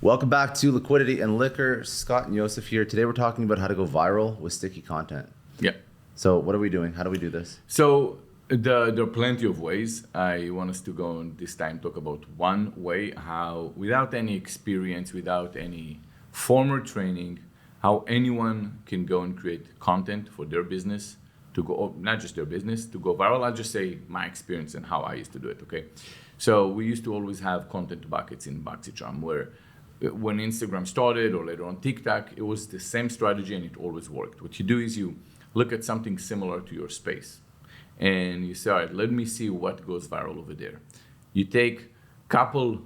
Welcome back to Liquidity and Liquor. Scott and Yosef here. Today we're talking about how to go viral with sticky content. Yeah. So what are we doing? How do we do this? So there are plenty of ways. I want us to go on this time talk about one way, how without any experience, without any former training, how anyone can go and create content for their business to go, not just their business, to go viral. I'll just say my experience and how I used to do it, okay? So we used to always have content buckets in BoxyCharm where when Instagram started or later on TikTok, it was the same strategy and it always worked. What you do is you look at something similar to your space and you say, all right, let me see what goes viral over there. You take couple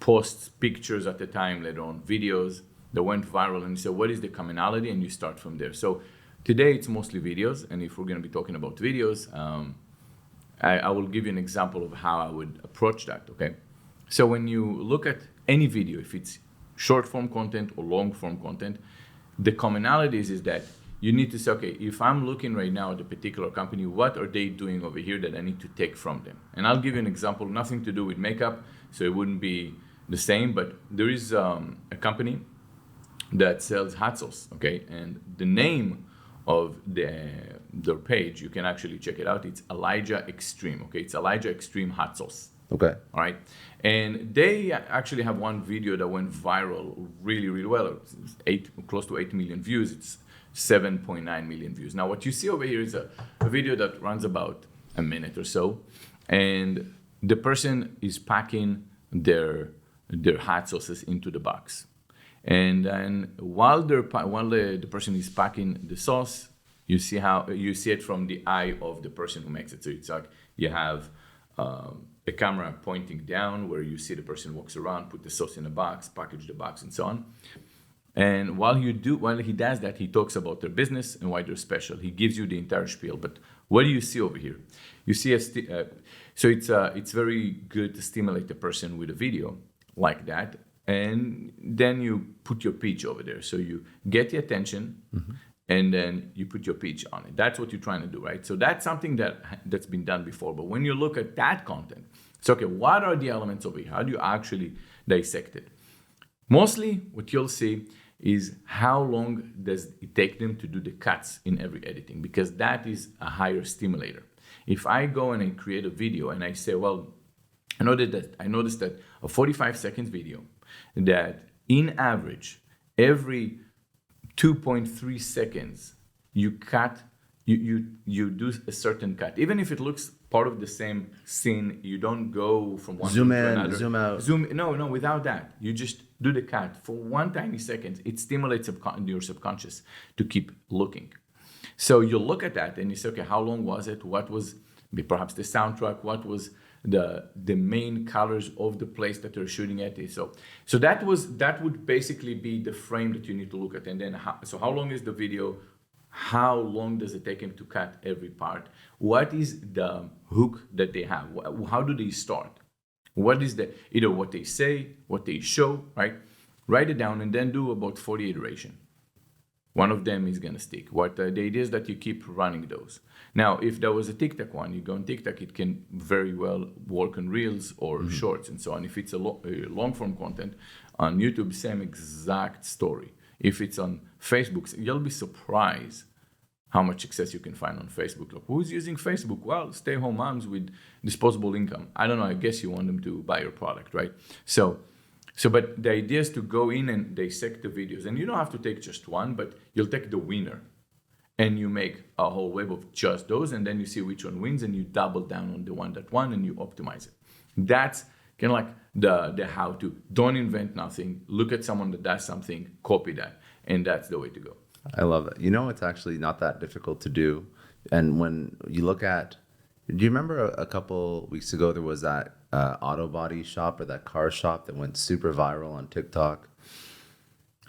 posts, pictures at the time, later on videos that went viral, and you say, what is the commonality? And you start from there. So today it's mostly videos, and if we're going to be talking about videos, I will give you an example of how I would approach that, okay? So when you look at any video, if it's short form content or long form content, the commonalities is that you need to say, okay, if I'm looking right now at a particular company, what are they doing over here that I need to take from them? And I'll give you an example, nothing to do with makeup, so it wouldn't be the same, but there is a company that sells hot sauce, okay? And the name of their page, you can actually check it out. It's Elijah Extreme, okay? It's Elijah Extreme Hot Sauce. Okay. All right. And they actually have one video that went viral really, really well. It's close to 8 million views. It's 7.9 million views. Now, what you see over here is a video that runs about a minute or so. And the person is packing their hot sauces into the box. And then while the person is packing the sauce, you see it from the eye of the person who makes it. So it's like you have a camera pointing down where you see the person walks around, put the sauce in a box, package the box, and so on. And while he does that, he talks about their business and why they're special. He gives you the entire spiel. But what do you see over here? You see so it's very good to stimulate the person with a video like that, and then you put your pitch over there. So you get the attention, and then you put your pitch on it. That's what you're trying to do, right? So that's something that's been done before. But when you look at that content, it's okay, what are the elements over here? How do you actually dissect it? Mostly what you'll see is how long does it take them to do the cuts in every editing, because that is a higher stimulator. If I go and I create a video and I say, well, I noticed that a 45 seconds video that in average, every 2.3 seconds, you cut, you do a certain cut. Even if it looks part of the same scene, you don't go from one Zoom to in, another. zoom out. No, without that. You just do the cut for one tiny second. It stimulates your subconscious to keep looking. So you look at that and you say, okay, how long was it? What was perhaps the soundtrack? What was the main colors of the place that they're shooting at? So that would basically be the frame that you need to look at. And then how long is the video? How long does it take him to cut every part? What is the hook that they have? How do they start? What is either what they say, what they show, right? Write it down and then do about 40 iterations. One of them is gonna stick. The idea is that you keep running those. Now, if there was a TikTok one, you go on TikTok, it can very well work on Reels or Shorts and so on. If it's a long form content, on YouTube, same exact story. If it's on Facebook, you'll be surprised how much success you can find on Facebook. Like, who's using Facebook? Well, stay-home moms with disposable income. I don't know, I guess you want them to buy your product, right? But the idea is to go in and dissect the videos. And you don't have to take just one, but you'll take the winner. And you make a whole web of just those, and then you see which one wins, and you double down on the one that won, and you optimize it. That's kind of like the how-to. Don't invent nothing. Look at someone that does something, copy that, and that's the way to go. I love it. You know, it's actually not that difficult to do. And when you look at, do you remember a couple weeks ago there was that auto body shop or that car shop that went super viral on TikTok?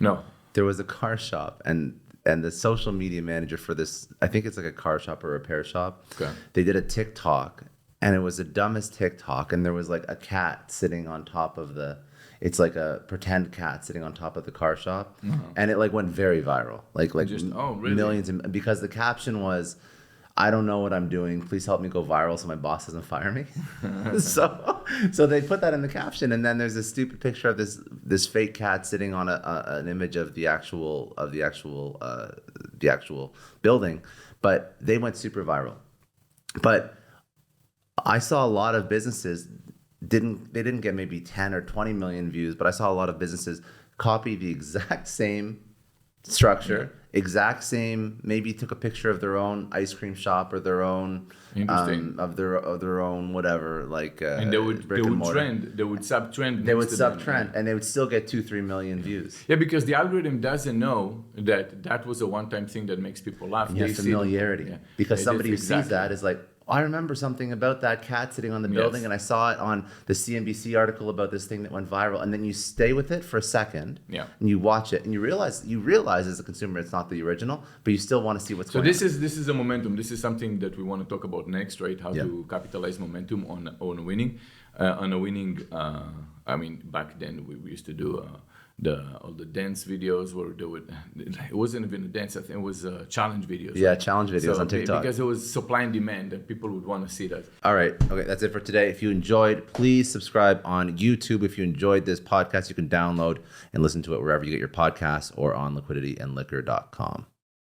No. There was a car shop, and the social media manager for this, I think it's like a car shop or repair shop. Okay. They did a TikTok, and it was the dumbest TikTok. And there was like a cat sitting on top of it's like a pretend cat sitting on top of the car shop. And it like went very viral, like really? millions. Because the caption was, I don't know what I'm doing. Please help me go viral so my boss doesn't fire me. so they put that in the caption, and then there's this stupid picture of this fake cat sitting on an image of the actual building, but they went super viral. But I saw a lot of businesses didn't get maybe 10 or 20 million views, but I saw a lot of businesses copy the exact same structure, exact same, maybe took a picture of their own ice cream shop or their own of their own whatever, like and they would trend, they would sub trend, and they would still get 2-3 million views. Yeah, because the algorithm doesn't know that was a one-time thing that makes people laugh. Yeah, familiarity. Because somebody who sees that is like, I remember something about that cat sitting on the building, and I saw it on the CNBC article about this thing that went viral. And then you stay with it for a second, and you watch it, and you realize as a consumer it's not the original, but you still want to see what's going on. So this is a momentum. This is something that we want to talk about next, right? How to capitalize momentum on winning, I mean, back then we used to do all the dance videos where they would. It wasn't even a dance. I think it was challenge videos. Yeah, right? Challenge videos on TikTok. Because it was supply and demand, and people would want to see that. All right. Okay, that's it for today. If you enjoyed, please subscribe on YouTube. If you enjoyed this podcast, you can download and listen to it wherever you get your podcasts or on liquidityandliquor.com.